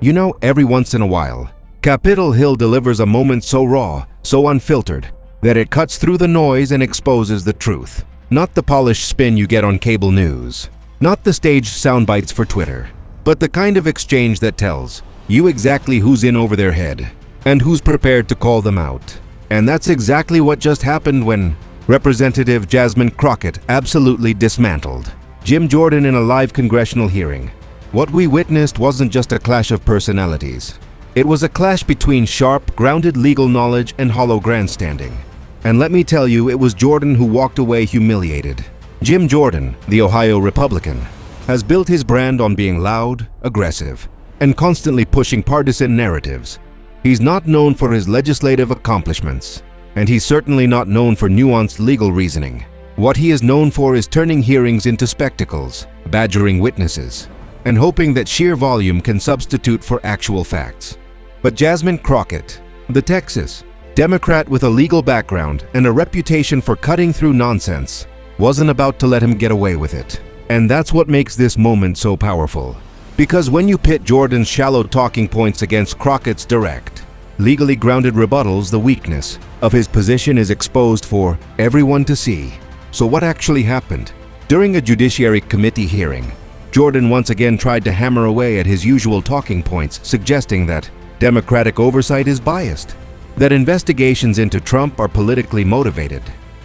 You know, every once in a while, Capitol Hill delivers a moment so raw, so unfiltered, that it cuts through the noise and exposes the truth. Not the polished spin you get on cable news, not the staged sound bites for Twitter, but the kind of exchange that tells you exactly who's in over their head and who's prepared to call them out. And that's exactly what just happened when Representative Jasmine Crockett absolutely dismantled Jim Jordan in a live congressional hearing. What we witnessed wasn't just a clash of personalities. It was a clash between sharp, grounded legal knowledge and hollow grandstanding. And let me tell you, it was Jordan who walked away humiliated. Jim Jordan, the Ohio Republican, has built his brand on being loud, aggressive, and constantly pushing partisan narratives. He's not known for his legislative accomplishments, and he's certainly not known for nuanced legal reasoning. What he is known for is turning hearings into spectacles, badgering witnesses, and hoping that sheer volume can substitute for actual facts. But Jasmine Crockett, the Texas Democrat with a legal background and a reputation for cutting through nonsense, wasn't about to let him get away with it. And that's what makes this moment so powerful. Because when you pit Jordan's shallow talking points against Crockett's direct, legally grounded rebuttals, the weakness of his position is exposed for everyone to see. So what actually happened? During a Judiciary Committee hearing, Jordan once again tried to hammer away at his usual talking points, suggesting that Democratic oversight is biased, that investigations into Trump are politically motivated,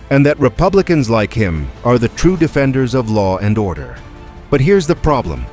and that Republicans like him are the true defenders of law and order. But here's the problem.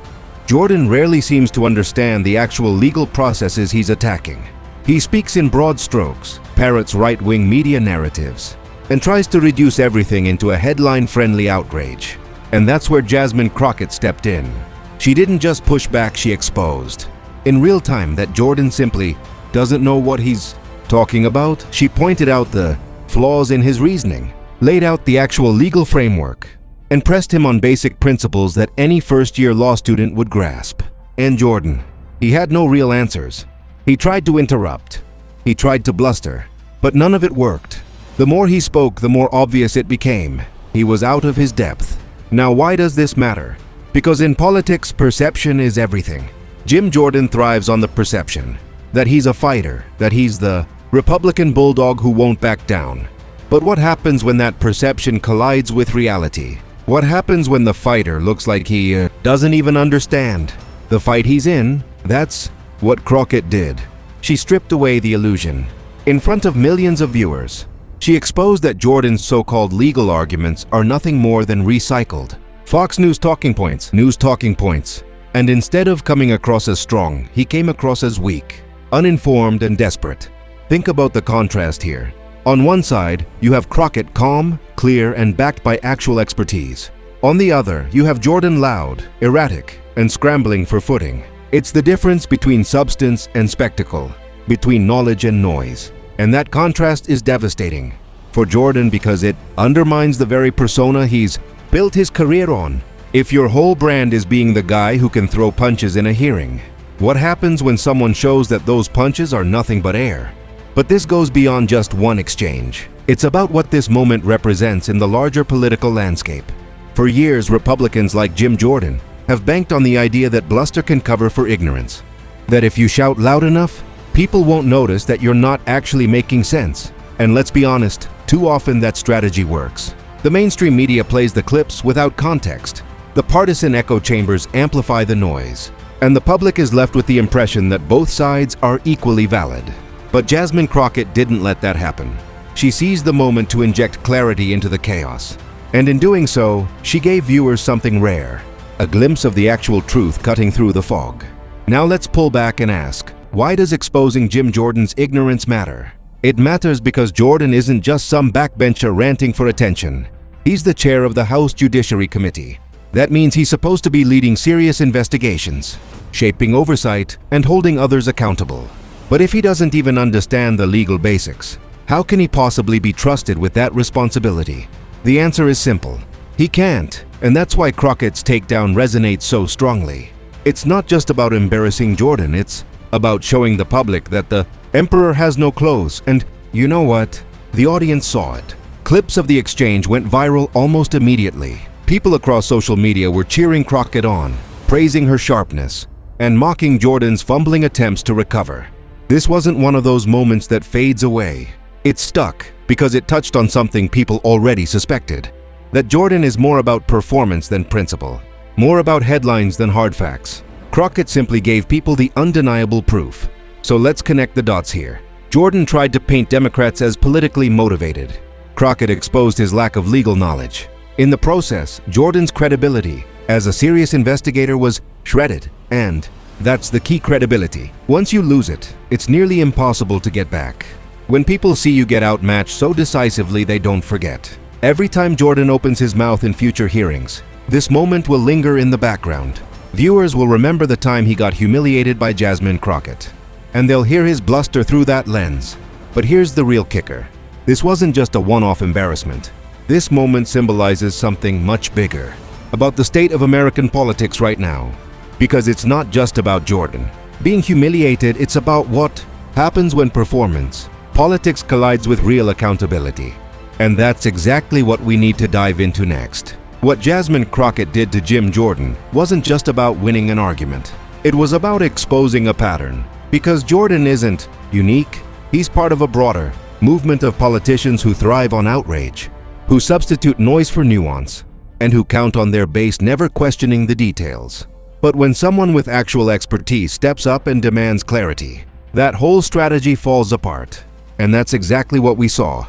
Jordan rarely seems to understand the actual legal processes he's attacking. He speaks in broad strokes, parrots right-wing media narratives, and tries to reduce everything into a headline-friendly outrage. And that's where Jasmine Crockett stepped in. She didn't just push back, she exposed in real time that Jordan simply doesn't know what he's talking about. She pointed out the flaws in his reasoning, laid out the actual legal framework, and pressed him on basic principles that any first-year law student would grasp. And Jordan, he had no real answers. He tried to interrupt. He tried to bluster, but none of it worked. The more he spoke, the more obvious it became. He was out of his depth. Now, why does this matter? Because in politics, perception is everything. Jim Jordan thrives on the perception that he's a fighter, that he's the Republican bulldog who won't back down. But what happens when that perception collides with reality? What happens when the fighter looks like he doesn't even understand the fight he's in? That's what Crockett did. She stripped away the illusion. In front of millions of viewers, she exposed that Jordan's so-called legal arguments are nothing more than recycled Fox News talking points, And instead of coming across as strong, he came across as weak, uninformed, and desperate. Think about the contrast here. On one side, you have Crockett calm, clear, and backed by actual expertise. On the other, you have Jordan loud, erratic, and scrambling for footing. It's the difference between substance and spectacle, between knowledge and noise. And that contrast is devastating for Jordan because it undermines the very persona he's built his career on. If your whole brand is being the guy who can throw punches in a hearing, what happens when someone shows that those punches are nothing but air? But this goes beyond just one exchange. It's about what this moment represents in the larger political landscape. For years, Republicans like Jim Jordan have banked on the idea that bluster can cover for ignorance. That if you shout loud enough, people won't notice that you're not actually making sense. And let's be honest, too often that strategy works. The mainstream media plays the clips without context. The partisan echo chambers amplify the noise, and the public is left with the impression that both sides are equally valid. But Jasmine Crockett didn't let that happen. She seized the moment to inject clarity into the chaos. And in doing so, she gave viewers something rare, a glimpse of the actual truth cutting through the fog. Now let's pull back and ask, why does exposing Jim Jordan's ignorance matter? It matters because Jordan isn't just some backbencher ranting for attention. He's the chair of the House Judiciary Committee. That means he's supposed to be leading serious investigations, shaping oversight, and holding others accountable. But if he doesn't even understand the legal basics, how can he possibly be trusted with that responsibility? The answer is simple. He can't, and that's why Crockett's takedown resonates so strongly. It's not just about embarrassing Jordan, it's about showing the public that the emperor has no clothes, and you know what? The audience saw it. Clips of the exchange went viral almost immediately. People across social media were cheering Crockett on, praising her sharpness, and mocking Jordan's fumbling attempts to recover. This wasn't one of those moments that fades away. It stuck because it touched on something people already suspected: that Jordan is more about performance than principle, more about headlines than hard facts. Crockett simply gave people the undeniable proof. So let's connect the dots here. Jordan tried to paint Democrats as politically motivated. Crockett exposed his lack of legal knowledge. In the process, Jordan's credibility as a serious investigator was shredded, and that's the key: credibility. Once you lose it, it's nearly impossible to get back. When people see you get outmatched so decisively, they don't forget. Every time Jordan opens his mouth in future hearings, this moment will linger in the background. Viewers will remember the time he got humiliated by Jasmine Crockett, and they'll hear his bluster through that lens. But here's the real kicker. This wasn't just a one-off embarrassment. This moment symbolizes something much bigger about the state of American politics right now. Because it's not just about Jordan being humiliated, it's about what happens when performance politics collides with real accountability. And that's exactly what we need to dive into next. What Jasmine Crockett did to Jim Jordan wasn't just about winning an argument. It was about exposing a pattern. Because Jordan isn't unique, he's part of a broader movement of politicians who thrive on outrage, who substitute noise for nuance, and who count on their base never questioning the details. But when someone with actual expertise steps up and demands clarity, that whole strategy falls apart. And that's exactly what we saw.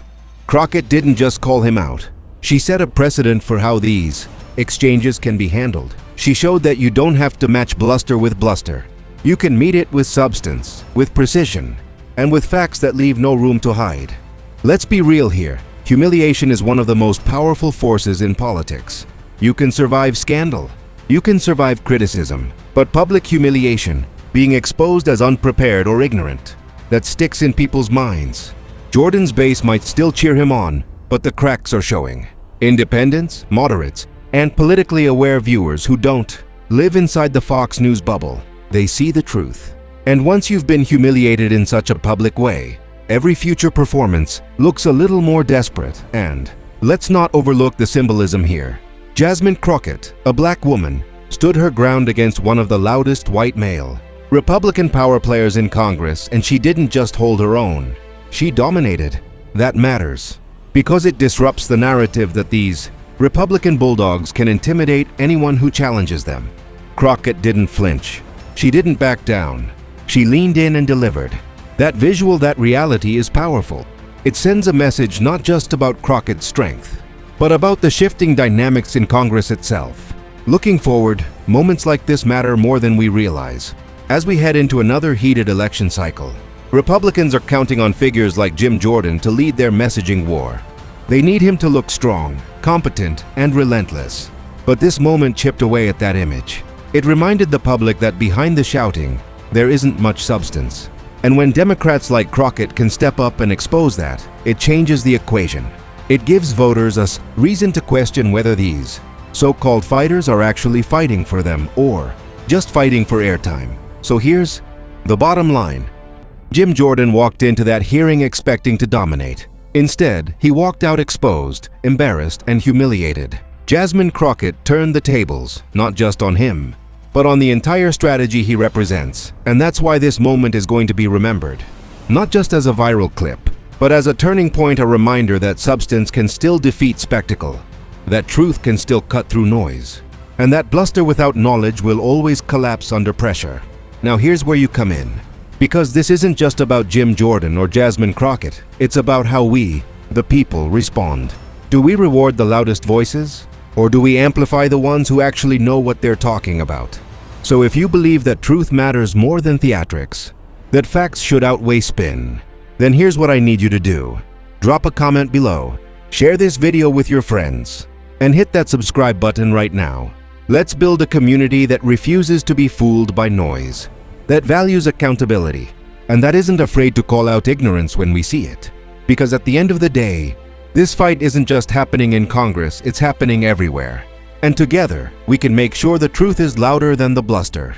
Crockett didn't just call him out. She set a precedent for how these exchanges can be handled. She showed that you don't have to match bluster with bluster. You can meet it with substance, with precision, and with facts that leave no room to hide. Let's be real here. Humiliation is one of the most powerful forces in politics. You can survive scandal. You can survive criticism. But public humiliation, being exposed as unprepared or ignorant, that sticks in people's minds. Jordan's base might still cheer him on, but the cracks are showing. Independents, moderates, and politically aware viewers who don't live inside the Fox News bubble, they see the truth. And once you've been humiliated in such a public way, every future performance looks a little more desperate. And let's not overlook the symbolism here. Jasmine Crockett, a black woman, stood her ground against one of the loudest white male Republican power players in Congress, and she didn't just hold her own. She dominated. That matters, because it disrupts the narrative that these Republican bulldogs can intimidate anyone who challenges them. Crockett didn't flinch. She didn't back down. She leaned in and delivered. That visual, that reality is powerful. It sends a message not just about Crockett's strength, but about the shifting dynamics in Congress itself. Looking forward, moments like this matter more than we realize. As we head into another heated election cycle, Republicans are counting on figures like Jim Jordan to lead their messaging war. They need him to look strong, competent, and relentless. But this moment chipped away at that image. It reminded the public that behind the shouting, there isn't much substance. And when Democrats like Crockett can step up and expose that, it changes the equation. It gives voters a reason to question whether these so-called fighters are actually fighting for them or just fighting for airtime. So here's the bottom line. Jim Jordan walked into that hearing expecting to dominate. Instead, he walked out exposed, embarrassed, and humiliated. Jasmine Crockett turned the tables, not just on him, but on the entire strategy he represents. And that's why this moment is going to be remembered. Not just as a viral clip, but as a turning point, a reminder that substance can still defeat spectacle, that truth can still cut through noise, and that bluster without knowledge will always collapse under pressure. Now here's where you come in. Because this isn't just about Jim Jordan or Jasmine Crockett, it's about how we, the people, respond. Do we reward the loudest voices? Or do we amplify the ones who actually know what they're talking about? So if you believe that truth matters more than theatrics, that facts should outweigh spin, then here's what I need you to do. Drop a comment below, share this video with your friends, and hit that subscribe button right now. Let's build a community that refuses to be fooled by noise, that values accountability, and that isn't afraid to call out ignorance when we see it. Because at the end of the day, this fight isn't just happening in Congress, it's happening everywhere. And together, we can make sure the truth is louder than the bluster.